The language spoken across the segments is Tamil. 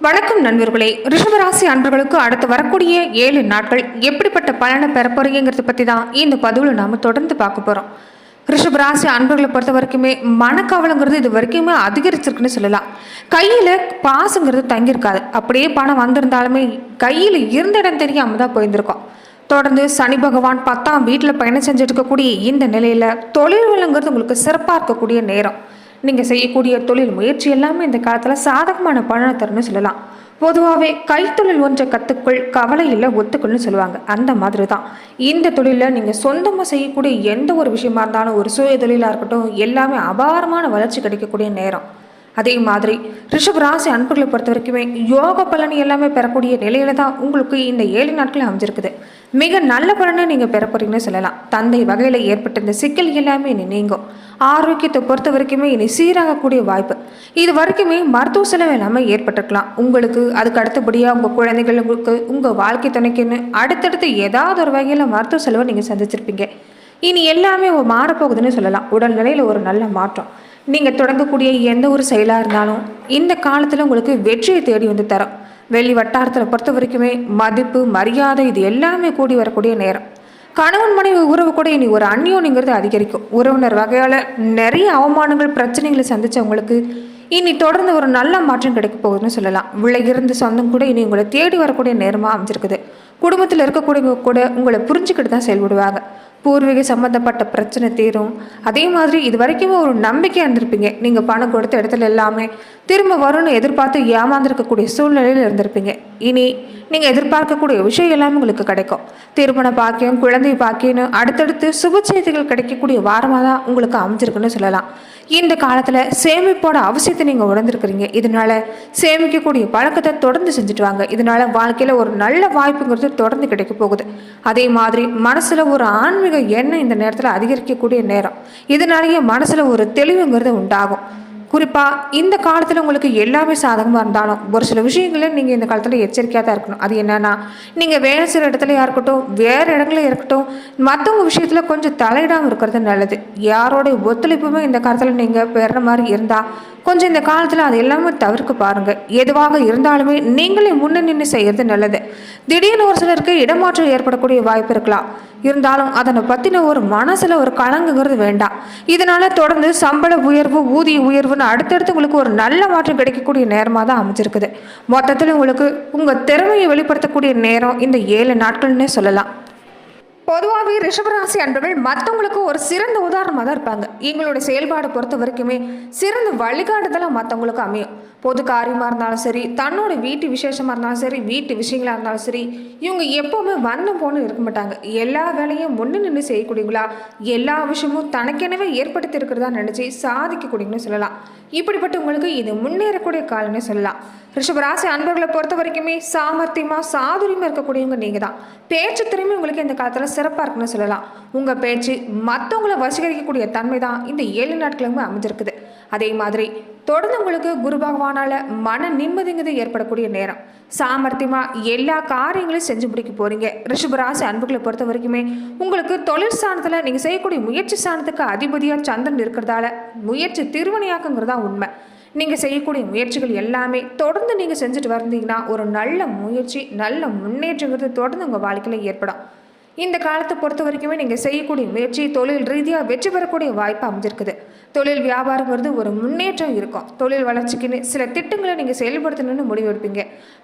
வணக்கம் நண்பர்களே. ரிஷபராசி அன்பர்களுக்கு அடுத்து வரக்கூடிய 7 நாட்கள் எப்படிப்பட்ட பலனை பெற போறீங்கிறத பற்றி தான் இந்த பதிவில் நாம் தொடர்ந்து பார்க்க போகிறோம். ரிஷபராசி அன்பர்களை பொறுத்த வரைக்குமே மனக்கவலைங்கிறது இது வரைக்குமே அதிகரிச்சிருக்குன்னு சொல்லலாம். கையில் பாசங்கிறது தங்கியிருக்காது. அப்படியே பணம் வந்திருந்தாலுமே கையில் இருந்த இடம் தெரியாமல் தான் போயிருந்திருக்கோம். தொடர்ந்து சனி பகவான் 10ஆம் வீட்டில் பயணம் செஞ்சுட்டு இருக்கக்கூடிய இந்த நிலையில் தொழில்களுங்கிறது உங்களுக்கு சிறப்பாக இருக்கக்கூடிய நேரம். நீங்கள் செய்யக்கூடிய தொழில் முயற்சி எல்லாமே இந்த காலத்தில் சாதகமான பலனை தரும்னு சொல்லலாம். பொதுவாகவே கைத்தொழில் ஒன்றை கற்றுக்குள் கவலை இல்லை ஒத்துக்கள்னு சொல்லுவாங்க. அந்த மாதிரி தான் இந்த தொழிலில் நீங்கள் சொந்தமாக செய்யக்கூடிய எந்த ஒரு விஷயமா இருந்தாலும், ஒரு சுய தொழிலாக இருக்கட்டும், எல்லாமே அபாரமான வளர்ச்சி கிடைக்கக்கூடிய நேரம். அதே மாதிரி ரிஷபராசி அன்பர்களை பொறுத்த வரைக்குமே யோக பலன் எல்லாமே பெறக்கூடிய நிலையில தான் உங்களுக்கு இந்த 7 நாட்கள் அமைஞ்சிருக்குது. மிக நல்ல பலனை நீங்கள் பெற போறீங்கன்னு சொல்லலாம். தந்தை வகையில் ஏற்பட்ட இந்த சிக்கல் எல்லாமே இனி நீங்கும். ஆரோக்கியத்தை பொறுத்த வரைக்குமே இனி சீராகக்கூடிய வாய்ப்பு. இது வரைக்குமே மருத்துவ செலவு எல்லாமே ஏற்பட்டிருக்கலாம். உங்களுக்கு அதுக்கு அடுத்தபடியாக உங்கள் குழந்தைகளுக்கு, உங்கள் வாழ்க்கை துணைக்குன்னு அடுத்தடுத்து ஏதாவது ஒரு வகையில் மருத்துவ செலவை நீங்கள் சந்திச்சிருப்பீங்க. இனி எல்லாமே மாறப்போகுதுன்னு சொல்லலாம். உடல்நிலையில் ஒரு நல்ல மாற்றம். நீங்கள் தொடங்கக்கூடிய எந்த ஒரு செயலாக இருந்தாலும் இந்த காலத்தில் உங்களுக்கு வெற்றியை தேடி வந்து தரும். வெளி வட்டாரத்தில் பொறுத்த வரைக்குமே மதிப்பு, மரியாதை இது எல்லாமே கூடி வரக்கூடிய நேரம். கணவன் மனைவி உறவு கூட இனி ஒரு அந்யோன்யங்கிறது அதிகரிக்கும். உறவினர் வகையால் நிறைய அவமானங்கள், பிரச்சனைகளை சந்தித்தவங்களுக்கு இனி தொடர்ந்து ஒரு நல்ல மாற்றம் கிடைக்க போகுதுன்னு சொல்லலாம். விலகிருந்து சொந்தம் கூட இனி உங்களை தேடி வரக்கூடிய நேரமாக அமைஞ்சிருக்குது. குடும்பத்தில் இருக்கக்கூடியவங்க கூட உங்களை புரிஞ்சுக்கிட்டு தான் செயல்படுவாங்க. பூர்வீக சம்மந்தப்பட்ட பிரச்சனை தீரும். அதே மாதிரி இது வரைக்குமே ஒரு நம்பிக்கையாக இருந்திருப்பீங்க. நீங்கள் பணம் கொடுத்த இடத்துல எல்லாமே திரும்ப வரும்னு எதிர்பார்த்து ஏமாந்துருக்கக்கூடிய சூழ்நிலையில் இருந்திருப்பீங்க. இனி நீங்கள் எதிர்பார்க்கக்கூடிய விஷயம் எல்லாமே உங்களுக்கு கிடைக்கும். திருமண பாக்கியம், குழந்தை பாக்கியம்னு அடுத்தடுத்து சுப செய்திகள் கிடைக்கக்கூடிய வாரமாக தான் உங்களுக்கு அமைஞ்சிருக்குன்னு சொல்லலாம். இந்த காலத்தில் சேமிப்போட அவசியத்தை நீங்கள் உணர்ந்துருக்கிறீங்க. இதனால சேமிக்கக்கூடிய பழக்கத்தை தொடர்ந்து செஞ்சுட்டு வாங்க. இதனால வாழ்க்கையில் ஒரு நல்ல வாய்ப்புங்கிறது தொடர்ந்து கிடைக்க போகுது. அதே மாதிரி மனசில் ஒரு ஆன்மீக எண்ணம் இந்த நேரத்தில் அதிகரிக்கக்கூடிய நேரம். இதனாலேயே மனசில் ஒரு தெளிவுங்கிறது உண்டாகும். குறிப்பாக இந்த காலத்தில் உங்களுக்கு எல்லாமே சாதகமாக இருந்தாலும் ஒரு சில விஷயங்களில் நீங்கள் இந்த காலத்தில் எச்சரிக்கையாக தான் இருக்கணும். அது என்னென்னா, நீங்கள் வேலை செய்கிற இடத்துலையா இருக்கட்டும், வேறு இடங்களே இருக்கட்டும், மற்றவங்க விஷயத்தில் கொஞ்சம் தலையிடாமல் இருக்கிறது நல்லது. யாரோடைய ஒத்துழைப்புமே இந்த காலத்தில் நீங்கள் பெறுற மாதிரி இருந்தால் கொஞ்சம் இந்த காலத்தில் அது எல்லாமே தவிர்க்க பாருங்கள். எதுவாக இருந்தாலுமே நீங்களே முன்ன நின்று செய்கிறது நல்லது. திடீர்னு ஒரு சிலருக்கு இடமாற்றம் ஏற்படக்கூடிய வாய்ப்பு இருக்கலாம். இருந்தாலும் அதனை பற்றின ஒரு மனசில் ஒரு கலங்குங்கிறது வேண்டாம். இதனால் தொடர்ந்து சம்பள உயர்வு, ஊதிய உயர்வுன்னு அடுத்தடுத்து உங்களுக்கு ஒரு நல்ல மாற்றம் கிடைக்கக்கூடிய நேரமாக தான் அமைஞ்சிருக்குது. மொத்தத்தில் உங்களுக்கு உங்கள் திறமையை வெளிப்படுத்தக்கூடிய நேரம் இந்த 7 நாட்கள்னே சொல்லலாம். பொதுவாகவே ரிஷபராசி அன்பர்கள் மற்றவங்களுக்கு ஒரு சிறந்த உதாரணமாக தான் இருப்பாங்க. எங்களுடைய செயல்பாடு பொறுத்த வரைக்குமே சிறந்த வழிகாட்டுதலாக மற்றவங்களுக்கு அமையும். பொது காரியமாக இருந்தாலும் சரி, தன்னோட வீட்டு விசேஷமாக இருந்தாலும் சரி, வீட்டு விஷயங்களாக இருந்தாலும் சரி, இவங்க எப்போவுமே வந்து போன்னு இருக்க மாட்டாங்க. எல்லா வேலையும் முன்னு நின்று செய்யக்கூடியவங்களா, எல்லா விஷயமும் தனக்கெனவே ஏற்படுத்தி இருக்கிறதா நினச்சி சாதிக்கக்கூடியவங்கன்னு சொல்லலாம். இப்படிப்பட்ட உங்களுக்கு இது முன்னேறக்கூடிய காலம்னு சொல்லலாம். ரிஷபராசி அன்பர்களை பொறுத்த வரைக்குமே சாமர்த்தியமாக, சாதுரியமாக இருக்கக்கூடியவங்க நீங்கள் தான். பேச்சு திறமை உங்களுக்கு இந்த காலத்தில் சிறப்பாக இருக்குன்னு சொல்லலாம். உங்கள் பேச்சு மற்றவங்களை வசீகரிக்கக்கூடிய தன்மை தான் இந்த 7 நாட்களுமே அமைஞ்சிருக்குது. அதே மாதிரி தொடர்ந்து உங்களுக்கு குரு பகவானால் மன நிம்மதிங்கிறது ஏற்படக்கூடிய நேரம். சாமர்த்தியமாக எல்லா காரியங்களையும் செஞ்சு முடிக்க போகிறீங்க. ரிஷபராசி அன்புகளை பொறுத்த வரைக்குமே உங்களுக்கு தொழில் ஸ்தானத்தில் நீங்கள் செய்யக்கூடிய முயற்சி ஸ்தானத்துக்கு அதிபதியாக சந்திரன் இருக்கிறதால முயற்சி திருவணியாக்குங்கிறதா உண்மை. நீங்கள் செய்யக்கூடிய முயற்சிகள் எல்லாமே தொடர்ந்து நீங்கள் செஞ்சுட்டு வந்தீங்கன்னா ஒரு நல்ல முயற்சி, நல்ல முன்னேற்றங்கிறது தொடர்ந்து உங்கள் வாழ்க்கையில் ஏற்படும். இந்த காலத்தை பொறுத்த வரைக்குமே நீங்கள் செய்யக்கூடிய முயற்சி தொழில் ரீதியாக வெற்றி பெறக்கூடிய வாய்ப்பு அமைஞ்சிருக்குது. தொழில் வியாபாரங்கிறது ஒரு முன்னேற்றம் இருக்கும். தொழில் வளர்ச்சிக்குன்னு சில திட்டங்களை நீங்கள் செயல்படுத்தணும்னு முடிவெடுப்பீங்க.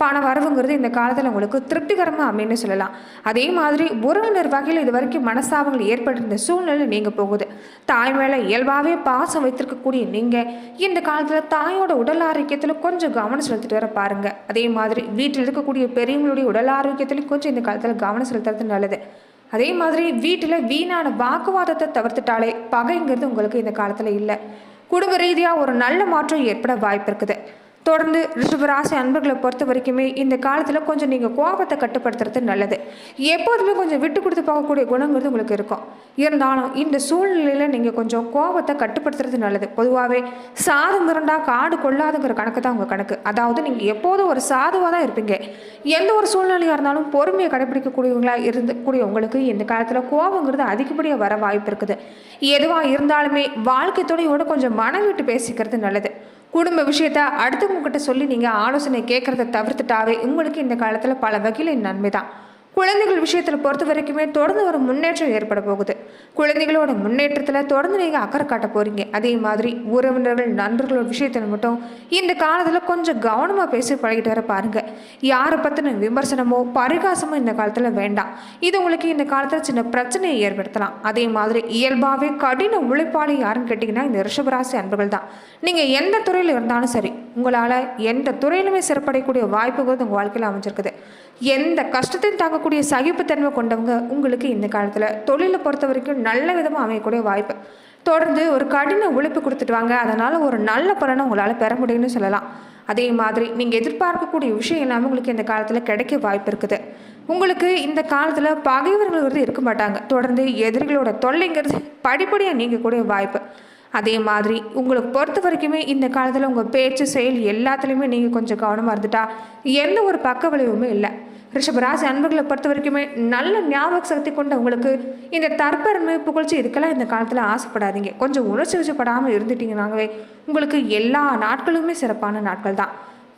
பண வரவுங்கிறது இந்த காலத்தில் உங்களுக்கு திருப்திகரமாக அமைன்னு சொல்லலாம். அதே மாதிரி உறவினர் வகையில் இது வரைக்கும் மனஸ்தாபங்கள் ஏற்பட்டிருந்த சூழ்நிலை நீங்கள் போகுது. தாய் மேலே இயல்பாகவே பாசம் வைத்திருக்கக்கூடிய நீங்கள் இந்த காலத்தில் தாயோட உடல் ஆரோக்கியத்தில் கொஞ்சம் கவனம் செலுத்திட்டு வர பாருங்கள். அதே மாதிரி வீட்டில் இருக்கக்கூடிய பெரியவங்களுடைய உடல் ஆரோக்கியத்திலையும் கொஞ்சம் இந்த காலத்தில் கவனம் செலுத்துறது நல்லது. அதே மாதிரி வீட்டில் வீணான வாக்குவாதத்தை தவிர்த்துட்டாலே பகைங்கிறது உங்களுக்கு இந்த காலத்தில் இல்லை. குடும்ப ரீதியாக ஒரு நல்ல மாற்றம் ஏற்பட வாய்ப்பு இருக்குது. தொடர்ந்து ரிஷபராசி அன்பர்களை பொறுத்த வரைக்குமே இந்த காலத்தில் கொஞ்சம் நீங்கள் கோபத்தை கட்டுப்படுத்துறது நல்லது. எப்போதுமே கொஞ்சம் விட்டு கொடுத்து போகக்கூடிய குணங்கிறது உங்களுக்கு இருக்கும். இருந்தாலும் இந்த சூழ்நிலையில் நீங்கள் கொஞ்சம் கோபத்தை கட்டுப்படுத்துறது நல்லது. பொதுவாகவே சாதம் இருந்தா காடு கொள்ளாதுங்கிற கணக்கு தான் உங்கள் கணக்கு. அதாவது நீங்கள் எப்போதும் ஒரு சாதுவாக தான் இருப்பீங்க. எந்த ஒரு சூழ்நிலையாக இருந்தாலும் பொறுமையை கடைபிடிக்கக்கூடியவங்களா இருக்கக்கூடிய உங்களுக்கு இந்த காலத்தில் கோபங்கிறது அதிகப்படியாக வர வாய்ப்பு இருக்குது. எதுவாக இருந்தாலுமே வாழ்க்கை துணையோடு கொஞ்சம் மனம் விட்டு பேசிக்கிறது நல்லது. குடும்ப விஷயத்த அடுத்தவங்க கிட்ட சொல்லி நீங்கள் ஆலோசனை கேட்குறத தவிர்த்துட்டாவே உங்களுக்கு இந்த காலத்தில் பல வகையில் நன்மை தான். குழந்தைகள் விஷயத்தில் பொறுத்த வரைக்குமே தொடர்ந்து ஒரு முன்னேற்றம் ஏற்பட போகுது. குழந்தைகளோட முன்னேற்றத்தில் தொடர்ந்து நீங்கள் அக்கறை காட்ட போகிறீங்க. அதே மாதிரி உறவினர்கள் நண்பர்களோட விஷயத்தில் மட்டும் இந்த காலத்தில் கொஞ்சம் கவனமாக பேசி பழகிட்டு வர பாருங்கள். யாரை பற்றின விமர்சனமோ பரிகாசமோ இந்த காலத்தில் வேண்டாம். இது உங்களுக்கு இந்த காலத்தில் சின்ன பிரச்சனையை ஏற்படுத்தலாம். அதே மாதிரி இயல்பாகவே கடின உழைப்பாளி யாருன்னு கேட்டிங்கன்னா இந்த ரிஷபராசி அன்பர்கள் தான். நீங்கள் எந்த துறையில் இருந்தாலும் சரி, உங்களால் எந்த துறையிலுமே சிறப்படையக்கூடிய வாய்ப்புகள் உங்கள் வாழ்க்கையில் அமைஞ்சிருக்குது. எந்த கஷ்டத்தையும் தாங்கக்கூடிய சகிப்புத்தன்மை கொண்டவங்க உங்களுக்கு இந்த காலத்தில் தொழிலை பொறுத்த வரைக்கும் நல்ல விதமாக அமையக்கூடிய வாய்ப்பு. தொடர்ந்து ஒரு கடின உழைப்பு கொடுத்துட்டு வாங்க, அதனால் ஒரு நல்ல பலனை உங்களால் பெற முடியும்னு சொல்லலாம். அதே மாதிரி நீங்கள் எதிர்பார்க்கக்கூடிய விஷயம் எல்லாமே உங்களுக்கு இந்த காலத்தில் கிடைக்க வாய்ப்பு இருக்குது. உங்களுக்கு இந்த காலத்தில் பகைவர்கள் இருக்க மாட்டாங்க. தொடர்ந்து எதிரிகளோட தொல்லைங்கிறது படிப்படியாக நீங்கக்கூடிய வாய்ப்பு. அதே மாதிரி உங்களுக்கு பொறுத்த வரைக்குமே இந்த காலத்தில் உங்கள் பேச்சு செயல் எல்லாத்துலேயுமே நீங்கள் கொஞ்சம் கவனமாக இருந்துட்டா எந்த ஒரு பக்க விளைவுமே இல்லை. ரிஷபராசி அன்பர்களை பொறுத்த வரைக்குமே நல்ல ஞாபக சக்தி கொண்ட உங்களுக்கு இந்த தற்பெருமை புகழ்ச்சி இதுக்கெல்லாம் இந்த காலத்தில் ஆசைப்படாதீங்க. கொஞ்சம் உணர்ச்சி வசப்படாமல் இருந்துட்டீங்கன்னாவே உங்களுக்கு எல்லா நாட்களுமே சிறப்பான நாட்கள் தான்.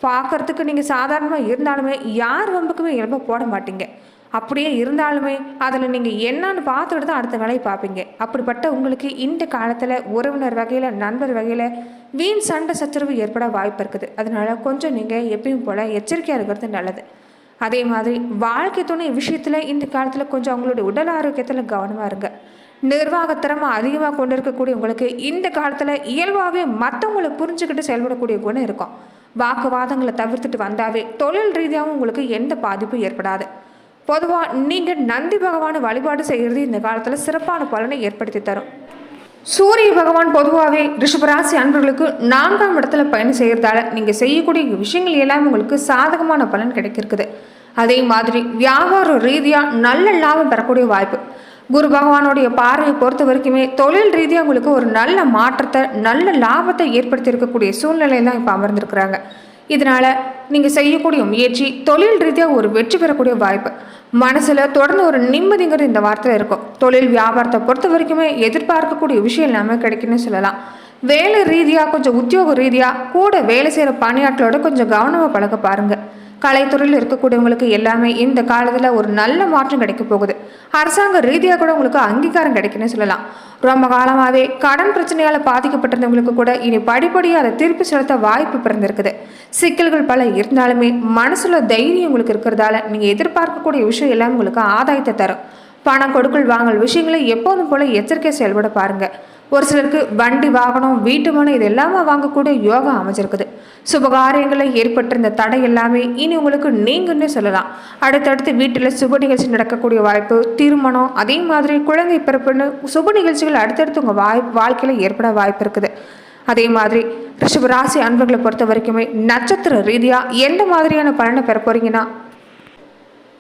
பார்க்கறதுக்கு நீங்கள் சாதாரணமாக இருந்தாலுமே யார் வம்புக்குமே இயல்பை போட மாட்டீங்க. அப்படியே இருந்தாலுமே அதில் நீங்கள் என்னன்னு பார்த்துக்கிட்டு தான் அடுத்த வேலையை பார்ப்பீங்க. அப்படிப்பட்ட உங்களுக்கு இந்த காலத்தில் உறவினர் வகையில் நண்பர் வகையில் வீண் சண்டை சச்சரவு ஏற்பட வாய்ப்பு இருக்குது. அதனால கொஞ்சம் நீங்கள் எப்பயும் போல் எச்சரிக்கையாக இருக்கிறது நல்லது. அதே மாதிரி வாழ்க்கை துணை விஷயத்தில் இந்த காலத்தில் கொஞ்சம் அவங்களுடைய உடல் ஆரோக்கியத்தில் கவனமாக இருங்க. நிர்வாகத்திறமை அதிகமாக கொண்டு இருக்கக்கூடிய உங்களுக்கு இந்த காலத்தில் இயல்பாகவே மற்றவங்களை புரிஞ்சுக்கிட்டு செயல்படக்கூடிய குணம் இருக்கும். வாக்குவாதங்களை தவிர்த்துட்டு வந்தாவே தொழில் ரீதியாகவும் உங்களுக்கு எந்த பாதிப்பும் ஏற்படாது. பொதுவாக நீங்கள் நந்தி பகவானை வழிபாடு செய்கிறது இந்த காலத்தில் சிறப்பான பலனை ஏற்படுத்தி தரும். சூரிய பகவான் பொதுவாகவே ரிஷபராசி அன்பர்களுக்கு 4ஆம் இடத்துல பயணம் செய்கிறதால நீங்கள் செய்யக்கூடிய விஷயங்கள் எல்லாமே உங்களுக்கு சாதகமான பலன் கிடைக்கிருக்குது. அதே மாதிரி வியாபார ரீதியாக நல்ல லாபம் பெறக்கூடிய வாய்ப்பு. குரு பகவானுடைய பார்வையை பொறுத்த வரைக்குமே தொழில் ரீதியாக உங்களுக்கு ஒரு நல்ல மாற்றத்தை நல்ல லாபத்தை ஏற்படுத்தி இருக்கக்கூடிய சூழ்நிலையில் தான் இப்போ அமர்ந்திருக்கிறாங்க. இதனால் நீங்கள் செய்யக்கூடிய முயற்சி தொழில் ரீதியாக ஒரு வெற்றி பெறக்கூடிய வாய்ப்பு. மனசில் தொடர்ந்து ஒரு நிம்மதிங்கிறது இந்த வார்த்தையில் இருக்கும். தொழில் வியாபாரத்தை பொறுத்த வரைக்குமே எதிர்பார்க்கக்கூடிய விஷயம் எல்லாமே கிடைக்குன்னு சொல்லலாம். வேலை ரீதியாக கொஞ்சம் உத்தியோக ரீதியாக கூட வேலை செய்கிற பணியாட்களோட கொஞ்சம் கவனமாக பழக பாருங்கள். கலைத்துறையில் இருக்கக்கூடியவங்களுக்கு எல்லாமே இந்த காலத்தில் ஒரு நல்ல மாற்றம் கிடைக்க போகுது. அரசாங்க ரீதியாக கூட உங்களுக்கு அங்கீகாரம் கிடைக்குன்னு சொல்லலாம். ரொம்ப காலமாகவே கடன் பிரச்சனையால் பாதிக்கப்பட்டிருந்தவங்களுக்கு கூட இனி படிப்படியாக அதை திருப்பி செலுத்த வாய்ப்பு பிறந்திருக்குது. சிக்கல்கள் பல இருந்தாலுமே மனசுல தைரியம் உங்களுக்கு இருக்கிறதால நீங்கள் எதிர்பார்க்கக்கூடிய விஷயம் எல்லாம் உங்களுக்கு ஆதாயத்தை தரும். பணம் கொடுக்கல் வாங்கல் விஷயங்களை எப்போதும் போல எச்சரிக்கை செயல்பட பாருங்க. ஒரு சிலருக்கு வண்டி வாகனம் வீட்டு மனை இது எல்லாமே வாங்கக்கூடிய யோகா அமைஞ்சிருக்குது. சுபகாரியங்களில் ஏற்பட்டிருந்த தடை எல்லாமே இனி உங்களுக்கு நீங்கன்னே சொல்லலாம். அடுத்தடுத்து வீட்டில் சுப நிகழ்ச்சி நடக்கக்கூடிய வாய்ப்பு, திருமணம், அதே மாதிரி குழந்தை பிறப்புன்னு சுப நிகழ்ச்சிகள் அடுத்தடுத்து உங்கள் வாழ்க்கையில் ஏற்பட வாய்ப்பு இருக்குது. அதே மாதிரி ரிஷபராசி அன்பர்களை பொறுத்த வரைக்குமே நட்சத்திர ரீதியாக எந்த மாதிரியான பலனை பெற போறீங்கன்னா,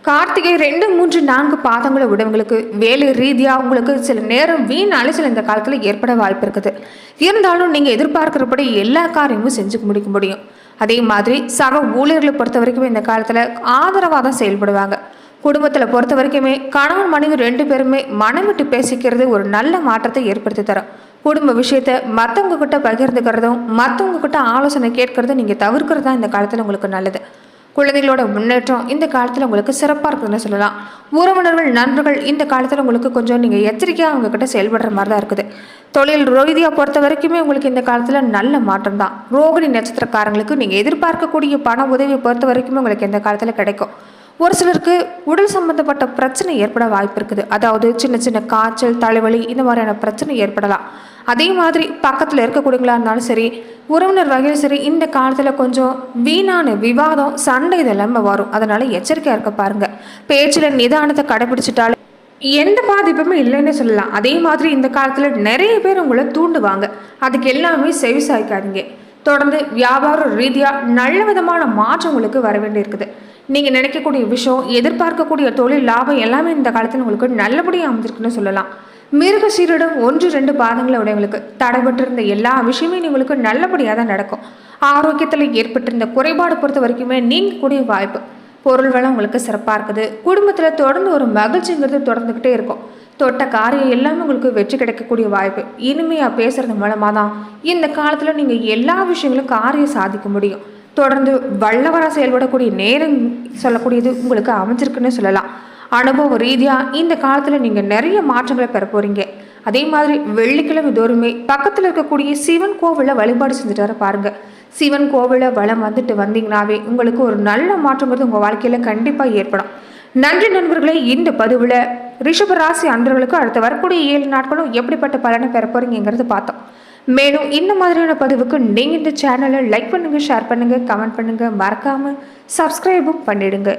கார்த்திகை 2, 3, 4 பாதங்களை விடவங்களுக்கு வேலை ரீதியாக உங்களுக்கு சில நேரம் வீண் அலைச்சல் இந்த காலத்தில் ஏற்பட வாய்ப்பு இருக்குது. இருந்தாலும் நீங்கள் எதிர்பார்க்கிறபடி எல்லா காரியமும் செஞ்சு முடிக்க முடியும். அதே மாதிரி சக ஊழியர்களை பொறுத்த வரைக்குமே இந்த காலத்தில் ஆதரவாக தான் செயல்படுவாங்க. குடும்பத்தில் பொறுத்த வரைக்குமே கணவன் மனைவி 2 பேருமே மனம் விட்டு பேசிக்கிறது ஒரு நல்ல மாற்றத்தை ஏற்படுத்தி தரும். குடும்ப விஷயத்தை மற்றவங்க கிட்ட பகிர்ந்துக்கிறதும் மற்றவங்க கிட்ட ஆலோசனை கேட்கறதும் நீங்கள் தவிர்க்கிறது தான் இந்த காலத்தில் உங்களுக்கு நல்லது. குழந்தைகளோட முன்னேற்றம் இந்த காலத்தில் உங்களுக்கு சிறப்பாக இருக்குதுன்னு சொல்லலாம். உறவினர்கள் நண்பர்கள் இந்த காலத்தில் உங்களுக்கு கொஞ்சம் நீங்கள் எச்சரிக்கையாக அவங்கக்கிட்ட செயல்படுற மாதிரி தான் இருக்குது. தொழில் ரீதியாக பொறுத்த வரைக்குமே உங்களுக்கு இந்த காலத்தில் நல்ல மாற்றம் தான். ரோகிணி நட்சத்திரக்காரங்களுக்கு நீங்கள் எதிர்பார்க்கக்கூடிய பண உதவியை பொறுத்த வரைக்குமே உங்களுக்கு இந்த காலத்தில் கிடைக்கும். ஒரு சிலருக்கு உடல் சம்பந்தப்பட்ட பிரச்சனை ஏற்பட வாய்ப்பு இருக்குது. அதாவது சின்ன சின்ன காய்ச்சல், தலைவலி இந்த மாதிரியான பிரச்சனை ஏற்படலாம். அதே மாதிரி பக்கத்தில் இருக்கக்கூடியவங்களா இருந்தாலும் சரி, உறவினர் வகையில் சரி, இந்த காலத்தில் கொஞ்சம் வீணான விவாதம், சண்டை இதெல்லாமே வரும். அதனால் எச்சரிக்கையாக இருக்க பாருங்கள். பேச்சில் நிதானத்தை கடைபிடிச்சிட்டாலும் எந்த பாதிப்புமே இல்லைன்னு சொல்லலாம். அதே மாதிரி இந்த காலத்தில் நிறைய பேர் உங்களை தூண்டுவாங்க. அதுக்கு எல்லாமே செவிசாய்க்காதீங்க. தொடர்ந்து வியாபார ரீதியாக நல்ல விதமான மாற்றம் உங்களுக்கு வர வேண்டியிருக்குது. நீங்கள் நினைக்கக்கூடிய விஷயம், எதிர்பார்க்கக்கூடிய தொழில் லாபம் எல்லாமே இந்த காலத்தில் உங்களுக்கு நல்லபடியாக அமைஞ்சிருக்குன்னு சொல்லலாம். மிருக சீரிடம் 1, 2 பாதங்களை உடையவங்களுக்கு தடைபட்டிருந்த எல்லா விஷயமே உங்களுக்கு நல்லபடியாக தான் நடக்கும். ஆரோக்கியத்தில் ஏற்பட்டிருந்த குறைபாடு பொறுத்த வரைக்குமே நீங்கள் கூடிய வாய்ப்பு. பொருள் வளம் உங்களுக்கு சிறப்பாக இருக்குது. குடும்பத்தில் தொடர்ந்து ஒரு மகிழ்ச்சிங்கிறது தொடர்ந்துக்கிட்டே இருக்கும். தொட்ட காரியம் எல்லாமே உங்களுக்கு வெற்றி கிடைக்கக்கூடிய வாய்ப்பு. இனிமையாக பேசுறது மூலமாக தான் இந்த காலத்தில் நீங்கள் எல்லா விஷயங்களும் காரியம் சாதிக்க முடியும். தொடர்ந்து வல்லவராக செயல்படக்கூடிய நேரம் சொல்லக்கூடியது உங்களுக்கு அமைஞ்சிருக்குன்னு சொல்லலாம். அனுபவ ரீதியாக இந்த காலத்தில் நீங்கள் நிறைய மாற்றங்களை பெற போகிறீங்க. அதே மாதிரி வெள்ளிக்கிழமை தோறுமே பக்கத்தில் இருக்கக்கூடிய சிவன் கோவிலில் வழிபாடு செஞ்சுட்டு வர பாருங்கள். சிவன் கோவிலில் வளம் வந்துட்டு வந்தீங்கன்னாவே உங்களுக்கு ஒரு நல்ல மாற்றங்கிறது உங்கள் வாழ்க்கையில் கண்டிப்பாக ஏற்படும். நன்றி நண்பர்களே. இந்த பதிவில் ரிஷப ராசி அன்பர்களுக்கு அடுத்து வரக்கூடிய 7 நாட்களும் எப்படிப்பட்ட பலனை பெற போறீங்கிறது பார்த்தோம். மேலும் இந்த மாதிரியான பதிவுக்கு நீங்கள் இந்த சேனலை லைக் பண்ணுங்கள், ஷேர் பண்ணுங்கள், கமெண்ட் பண்ணுங்கள், மறக்காமல் சப்ஸ்கிரைபும் பண்ணிடுங்க.